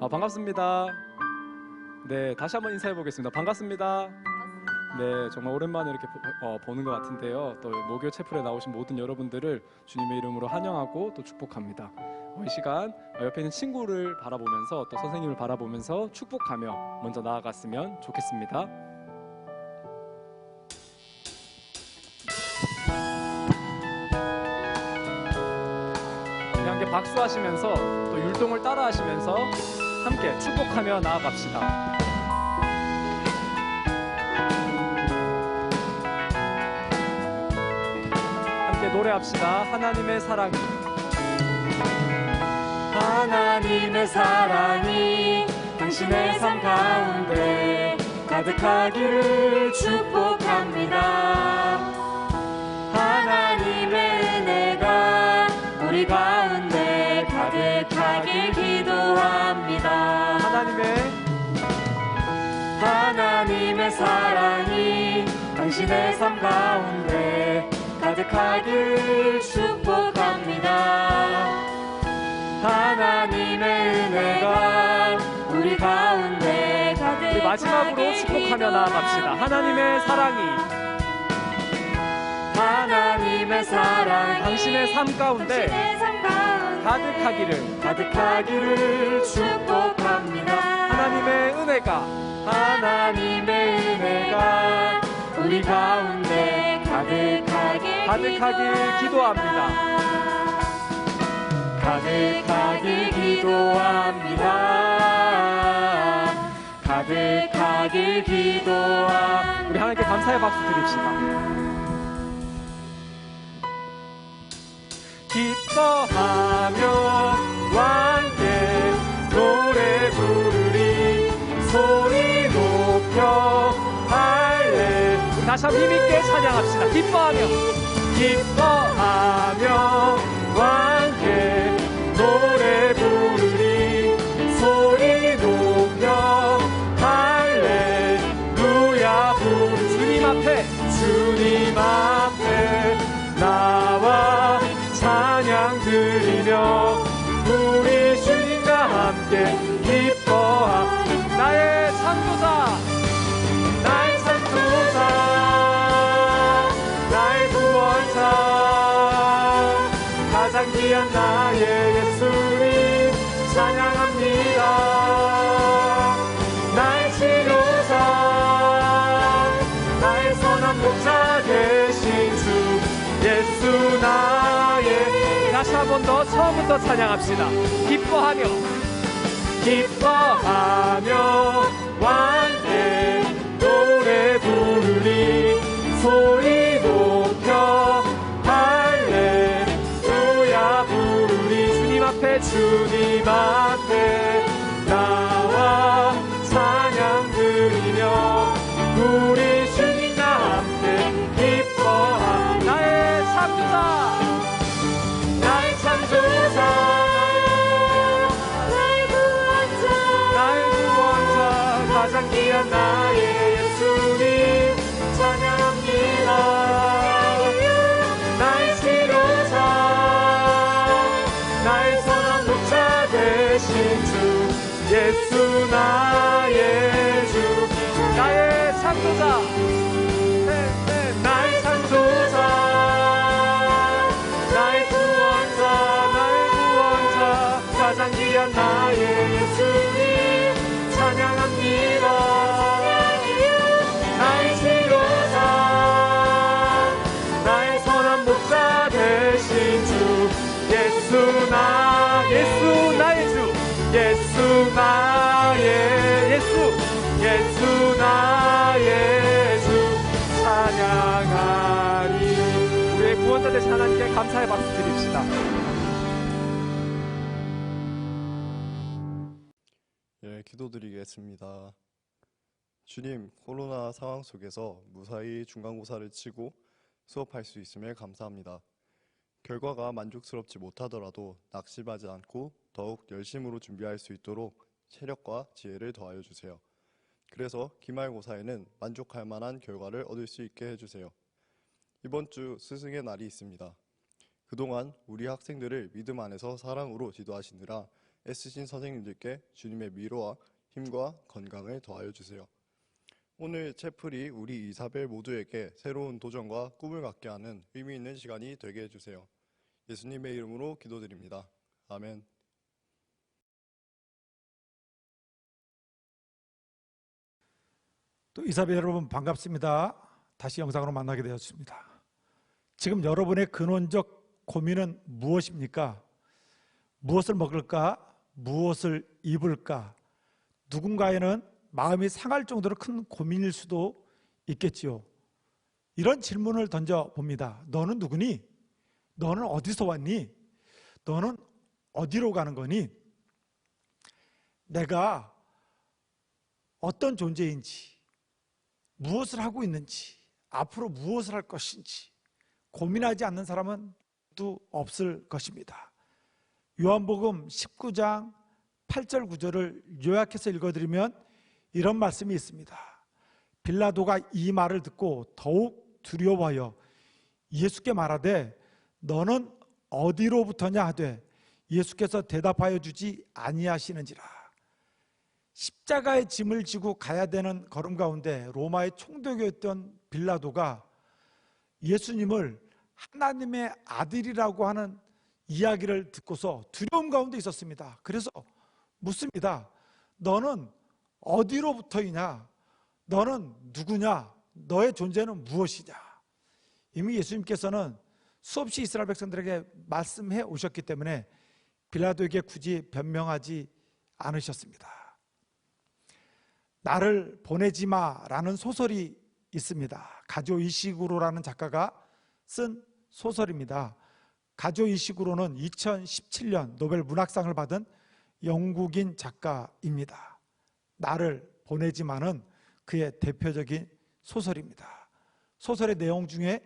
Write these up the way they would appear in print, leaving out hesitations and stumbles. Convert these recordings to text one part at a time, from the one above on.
반갑습니다. 네, 다시 한번 인사해 보겠습니다. 반갑습니다. 네, 정말 오랜만에 이렇게 보는 것 같은데요. 또 모교 채플에 나오신 모든 여러분들을 주님의 이름으로 환영하고 또 축복합니다. 이 시간 옆에 있는 친구를 바라보면서 또 선생님을 바라보면서 축복하며 먼저 나아갔으면 좋겠습니다. 함께 박수하시면서 또 율동을 따라하시면서 함께 축복하며 나아갑시다. 함께 노래합시다. 하나님의 사랑이, 하나님의 사랑이 당신의 삶 가운데 가득하기를 축복합니다. 하나님의 은혜가 우리 가운데 가득하길 기도합니다. 하나님의 사랑이 당신의 삶 가운데 가득하길 축복합니다. 하나님의 은혜가 우리 가운데 가득하길 우리 마지막으로 축복하며 나아갑시다. 하나님의 사랑이 당신의 삶 가운데 가득하기를 축복합니다. 하나님의 은혜가 우리 가운데 가득하길 기도합니다. 가득하길 기도합니다. 우리 하나님께 감사의 박수 드립시다. 기뻐하며 함께 노래 부르리 소리 높여 할래. 다시 한번 힘있게 찬양합시다. 기뻐하며 함께 노래 부르리 소리 높여 할렐루야 부르리 주님 앞에 나와 찬양 드리며 우리 주님과 함께 나의 창조자 나의 구원자 가장 귀한 나의 예수님 찬양합니다. 나의 치료자 나의 선한 목자 되신 주 예수 나의. 다시 한 번 더 처음부터 찬양합시다. 기뻐하며 함께 노래 부르리 소리 높여 할렐루야 부르리 주님 앞에 나와 찬양 드리며 우리 주님과 함께 나의 창조자 나의 구원자 가장 귀한 나의 예수님 찬양합니다. 나의 치료자 나의 선한 목자 되신 주 예수 나의 주 나의 창조자 나의 창조자 나의 구원자 가장 귀한 나의 예수님 찬양합니다. 나의 치료자 나의 선한 목자 되신 주 예수 나의 주 예수 나의 주 찬양하리. 우리의 구원자 되신 하나님께 감사의 박수 드립시다. 기도드리겠습니다. 주님, 코로나 상황 속에서 무사히 중간고사를 치고 수업할 수 있음에 감사합니다. 결과가 만족스럽지 못하더라도 낙심하지 않고 더욱 열심으로 준비할 수 있도록 체력과 지혜를 더하여 주세요. 그래서 기말고사에는 만족할 만한 결과를 얻을 수 있게 해주세요. 이번 주 스승의 날이 있습니다. 그동안 우리 학생들을 믿음 안에서 사랑으로 지도하시느라 애쓰신 선생님들께 주님의 위로와 힘과 건강을 더하여 주세요. 오늘 채플이 우리 이사벨 모두에게 새로운 도전과 꿈을 갖게 하는 의미 있는 시간이 되게 해주세요. 예수님의 이름으로 기도드립니다. 아멘. 또 이사벨 여러분 반갑습니다. 다시 영상으로 만나게 되었습니다. 지금 여러분의 근원적 고민은 무엇입니까? 무엇을 먹을까? 무엇을 입을까? 누군가에는 마음이 상할 정도로 큰 고민일 수도 있겠지요. 이런 질문을 던져봅니다. 너는 누구니? 너는 어디서 왔니? 너는 어디로 가는 거니? 내가 어떤 존재인지, 무엇을 하고 있는지, 앞으로 무엇을 할 것인지 고민하지 않는 사람은 또 없을 것입니다. 요한복음 19장 8절 9절을 요약해서 읽어드리면 이런 말씀이 있습니다. 빌라도가 이 말을 듣고 더욱 두려워하여 예수께 말하되 너는 어디로부터냐 하되 예수께서 대답하여 주지 아니하시는지라. 십자가의 짐을 지고 가야 되는 걸음 가운데 로마의 총독이었던 빌라도가 예수님을 하나님의 아들이라고 하는 이야기를 듣고서 두려움 가운데 있었습니다. 그래서 묻습니다. 너는 어디로부터이냐? 너는 누구냐? 너의 존재는 무엇이냐? 이미 예수님께서는 수없이 이스라엘 백성들에게 말씀해 오셨기 때문에 빌라도에게 굳이 변명하지 않으셨습니다. 나를 보내지 마라는 소설이 있습니다. 가조 이시구로라는 작가가 쓴 소설입니다. 가조 이시구로는 2017년 노벨 문학상을 받은 영국인 작가입니다. 나를 보내지 마는 그의 대표적인 소설입니다. 소설의 내용 중에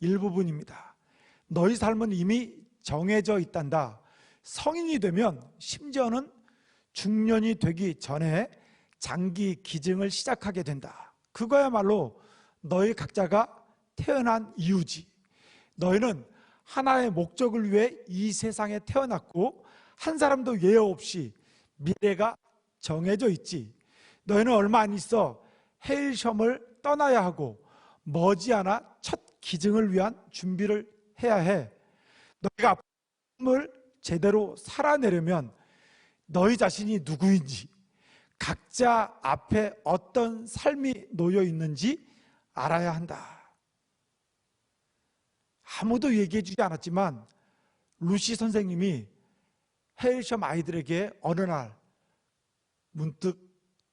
일부분입니다. 너희 삶은 이미 정해져 있단다. 성인이 되면 심지어는 중년이 되기 전에 장기 기증을 시작하게 된다. 그거야말로 너희 각자가 태어난 이유지. 너희는 하나의 목적을 위해 이 세상에 태어났고 한 사람도 예외 없이 미래가 정해져 있지. 너희는 얼마 안 있어 해일섬을 떠나야 하고 머지않아 첫 기증을 위한 준비를 해야 해. 너희가 삶을 제대로 살아내려면 너희 자신이 누구인지, 각자 앞에 어떤 삶이 놓여 있는지 알아야 한다. 아무도 얘기해 주지 않았지만 루시 선생님이 해일섬 아이들에게 어느 날 문득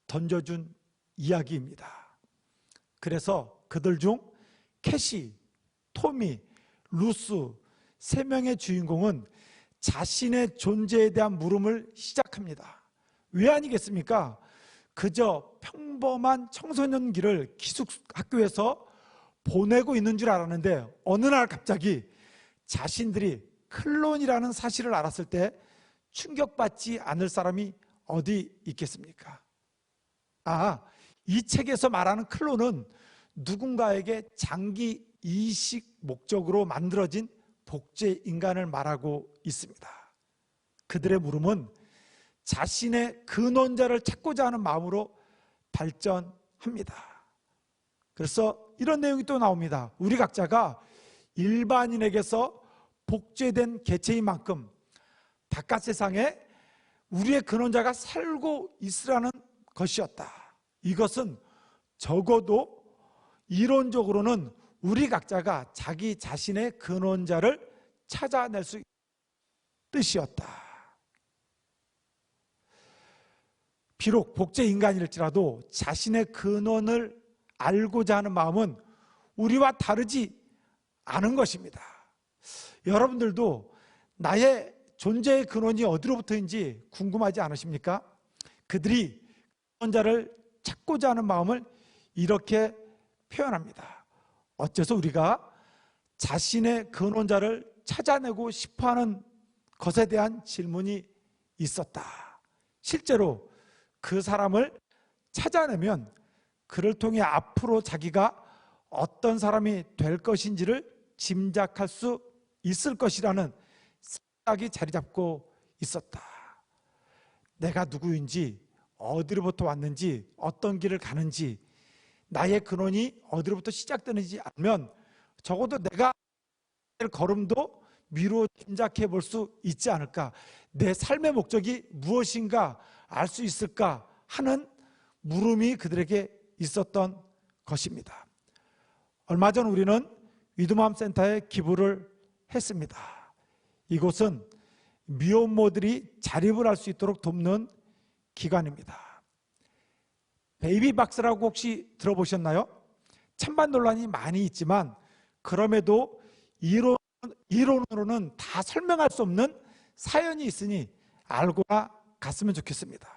던져준 이야기입니다. 그래서 그들 중 캐시, 토미, 루스 세 명의 주인공은 자신의 존재에 대한 물음을 시작합니다. 왜 아니겠습니까? 그저 평범한 청소년기를 기숙학교에서 보내고 있는 줄 알았는데 어느 날 갑자기 자신들이 클론이라는 사실을 알았을 때 충격받지 않을 사람이 어디 있겠습니까? 이 책에서 말하는 클론은 누군가에게 장기 이식 목적으로 만들어진 복제 인간을 말하고 있습니다. 그들의 물음은 자신의 근원자를 찾고자 하는 마음으로 발전합니다. 그래서 이런 내용이 또 나옵니다. 우리 각자가 일반인에게서 복제된 개체인 만큼 바깥 세상에 우리의 근원자가 살고 있으라는 것이었다. 이것은 적어도 이론적으로는 우리 각자가 자기 자신의 근원자를 찾아낼 수 있는 뜻이었다. 비록 복제 인간일지라도 자신의 근원을 알고자 하는 마음은 우리와 다르지 않은 것입니다. 여러분들도 나의 존재의 근원이 어디로부터인지 궁금하지 않으십니까? 그들이 근원자를 찾고자 하는 마음을 이렇게 표현합니다. 어째서 우리가 자신의 근원자를 찾아내고 싶어하는 것에 대한 질문이 있었다. 실제로 그 사람을 찾아내면 그를 통해 앞으로 자기가 어떤 사람이 될 것인지를 짐작할 수 있을 것이라는 생각이 자리 잡고 있었다. 내가 누구인지, 어디로부터 왔는지, 어떤 길을 가는지, 나의 근원이 어디로부터 시작되는지 알면 적어도 내가 할 걸음도 미루어 짐작해 볼 수 있지 않을까, 내 삶의 목적이 무엇인가 알 수 있을까 하는 물음이 그들에게 있었던 것입니다. 얼마 전 우리는 위드맘 센터에 기부를 했습니다. 이곳은 미혼모들이 자립을 할 수 있도록 돕는 기관입니다. 베이비박스라고 혹시 들어보셨나요? 찬반 논란이 많이 있지만 그럼에도 이론으로는 다 설명할 수 없는 사연이 있으니 알고나 갔으면 좋겠습니다.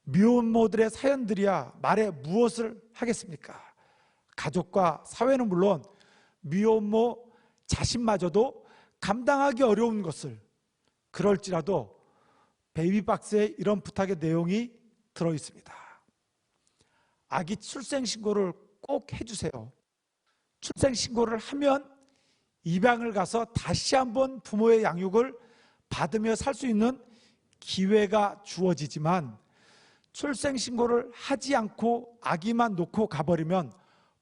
미혼모들의 사연들이야 말해 무엇을 하겠습니까? 가족과 사회는 물론 미혼모 자신마저도 감당하기 어려운 것을, 그럴지라도 베이비박스에 이런 부탁의 내용이 들어있습니다. 아기 출생신고를 꼭 해주세요. 출생신고를 하면 입양을 가서 다시 한번 부모의 양육을 받으며 살 수 있는 기회가 주어지지만 출생신고를 하지 않고 아기만 놓고 가버리면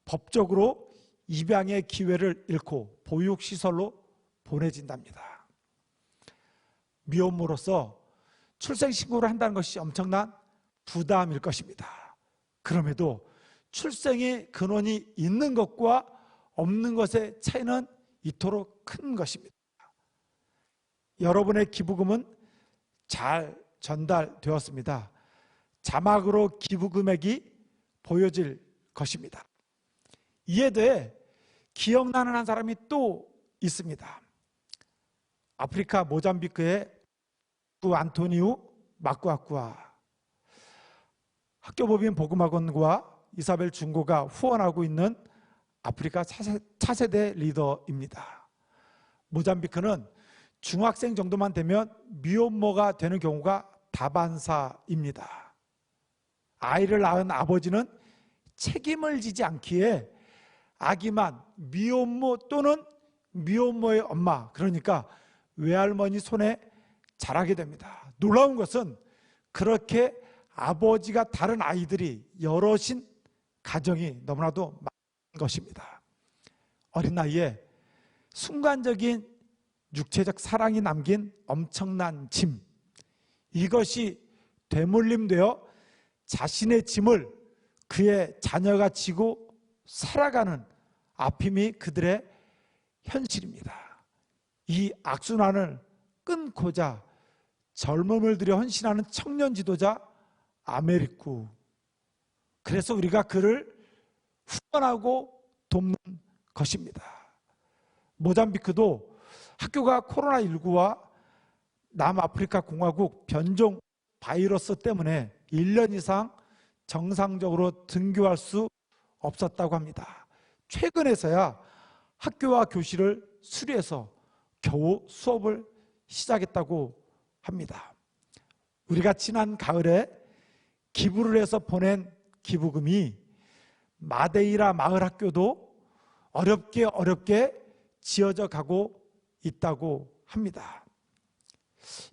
법적으로 입양의 기회를 잃고 보육시설로 보내진답니다. 미혼모로서 출생신고를 한다는 것이 엄청난 부담일 것입니다. 그럼에도 출생의 근원이 있는 것과 없는 것의 차이는 이토록 큰 것입니다. 여러분의 기부금은 잘 전달되었습니다. 자막으로 기부 금액이 보여질 것입니다. 이에 대해 기억나는 한 사람이 또 있습니다. 아프리카 모잠비크의 안토니우 마꾸아꾸아 학교법인 복음학원과 이사벨 중고가 후원하고 있는 아프리카 차세대 리더입니다. 모잠비크는 중학생 정도만 되면 미혼모가 되는 경우가 다반사입니다. 아이를 낳은 아버지는 책임을 지지 않기에 아기만 미혼모 또는 미혼모의 엄마, 그러니까 외할머니 손에 자라게 됩니다. 놀라운 것은 그렇게 아버지가 다른 아이들이 여럿인 가정이 너무나도 많은 것입니다. 어린 나이에 순간적인 육체적 사랑이 남긴 엄청난 짐, 이것이 되물림되어 자신의 짐을 그의 자녀가 지고 살아가는 아픔이 그들의 현실입니다. 이 악순환을 끊고자 젊음을 들여 헌신하는 청년 지도자 아메리쿠, 그래서 우리가 그를 후원하고 돕는 것입니다. 모잠비크도 학교가 코로나19와 남아프리카 공화국 변종 바이러스 때문에 1년 이상 정상적으로 등교할 수 없었다고 합니다. 최근에서야 학교와 교실을 수리해서 겨우 수업을 시작했다고 합니다. 우리가 지난 가을에 기부를 해서 보낸 기부금이 마데이라 마을 학교도 어렵게 지어져 가고 있다고 합니다.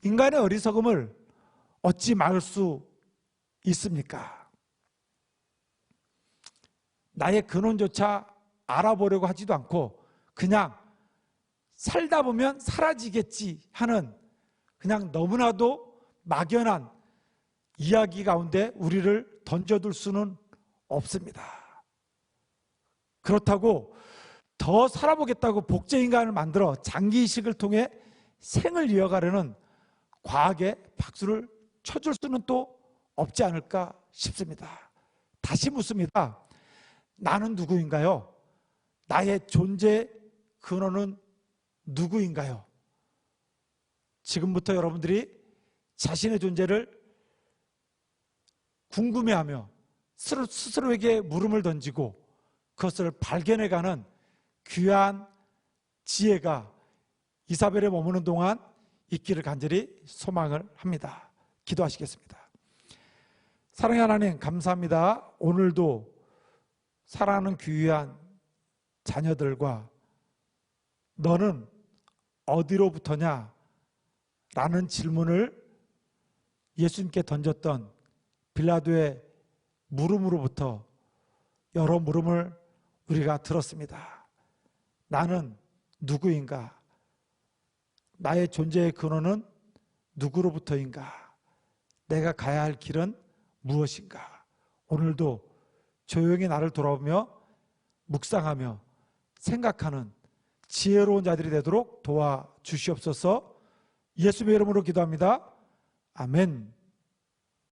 인간의 어리석음을 어찌 막을 수 있습니까? 나의 근원조차 알아보려고 하지도 않고 그냥 살다 보면 사라지겠지 하는 그냥 너무나도 막연한 이야기 가운데 우리를 던져둘 수는 없습니다. 그렇다고 더 살아보겠다고 복제인간을 만들어 장기이식을 통해 생을 이어가려는 과학에 박수를 쳐줄 수는 또 없지 않을까 싶습니다. 다시 묻습니다. 나는 누구인가요? 나의 존재 근원은 누구인가요? 지금부터 여러분들이 자신의 존재를 궁금해하며 스스로에게 물음을 던지고 그것을 발견해가는 귀한 지혜가 이사벨에 머무는 동안 있기를 간절히 소망을 합니다. 기도하시겠습니다. 사랑의 하나님, 감사합니다. 오늘도 사랑하는 귀한 자녀들과 너는 어디로부터냐? 라는 질문을 예수님께 던졌던 빌라도의 물음으로부터 여러 물음을 우리가 들었습니다. 나는 누구인가? 나의 존재의 근원은 누구로부터인가? 내가 가야 할 길은 무엇인가? 오늘도 조용히 나를 돌아보며 묵상하며 생각하는 지혜로운 자들이 되도록 도와주시옵소서. 예수님의 이름으로 기도합니다. 아멘.